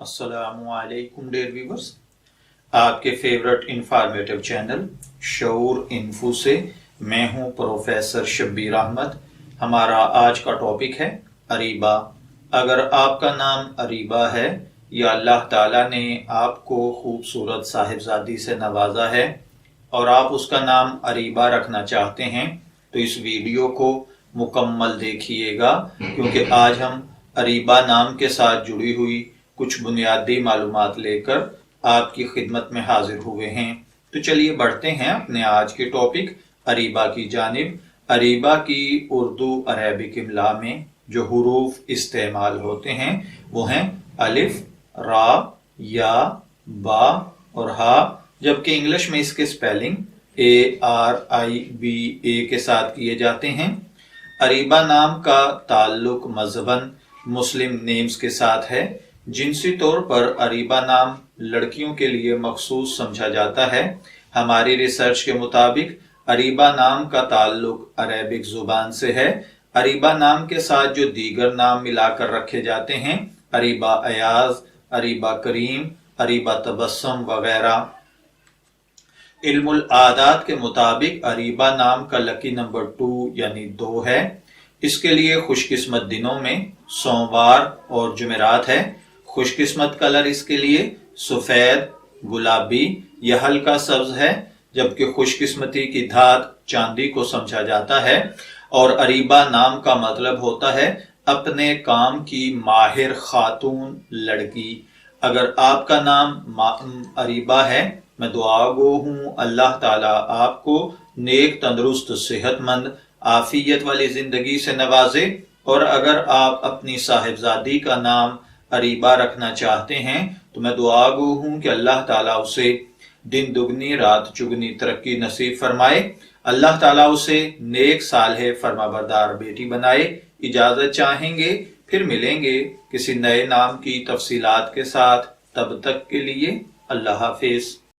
अस्सलामुअलैकुम dear viewers, आपके favourite informative channel शऊर info से मैं हूं प्रोफेसर शब्बीर अहमद। हमारा आज का टॉपिक है अरीबा। अगर आपका नाम अरीबा है या अल्लाह ताला ने आपको खूबसूरत साहिबजादी से नवाजा है और आप उसका नाम अरीबा रखना चाहते हैं तो इस वीडियो को मुकम्मल देखिएगा, क्योंकि आज हम अरीबा नाम के साथ जुड़ी हुई कुछ बुनियादी मालूमात लेकर आपकी खिदमत में हाजिर हुए हैं। तो चलिए बढ़ते हैं अपने आज के टॉपिक अरीबा की जानिब। अरीबा की उर्दू अरेबिक इमला में जो हुरूफ इस्तेमाल होते हैं वो हैं अलिफ, रा, या, बा और हा, जबकि इंग्लिश में इसके स्पेलिंग ARIBA के साथ किए जाते हैं। अरीबा नाम का ताल्लुक मज़हबन मुस्लिम नेम्स के साथ है। जिनसी तौर पर अरीबा नाम लड़कियों के लिए मखसूस समझा जाता है। हमारी रिसर्च के मुताबिक अरीबा नाम का ताल्लुक अरेबिक जुबान से है। अरीबा नाम के साथ जो दीगर नाम मिलाकर रखे जाते हैं, अरीबा अयाज, अरीबा करीम, अरीबा तबस्सुम वगैरह। इल्मुल आदात के मुताबिक अरीबा नाम का लकी नंबर 2 यानी 2 है। इसके लिए खुशकिस्मत दिनों में सोमवार और जुमेरात है। खुशकिस्मत कलर इसके लिए सफेद, गुलाबी या हल्का सब्ज है, जबकि खुशकिस्मती की धात चांदी को समझा जाता है। और अरीबा नाम का मतलब होता है अपने काम की माहिर खातून लड़की। अगर आपका नाम अरीबा है, मैं दुआगो हूँ अल्लाह ताला आपको नेक, तंदुरुस्त, सेहतमंद, आफियत वाली जिंदगी से नवाजे। और अगर आप अपनी साहिबजादी का नाम अरीबा रखना चाहते हैं तो मैं दुआगो हूँ कि अल्लाह ताला उसे दिन दुगनी रात चुगनी तरक्की नसीब फरमाए। अल्लाह ताला उसे नेक, सालेह, फरमाबरदार बेटी बनाए। इजाजत चाहेंगे, फिर मिलेंगे किसी नए नाम की तफसीलात के साथ। तब तक के लिए अल्लाह हाफिज।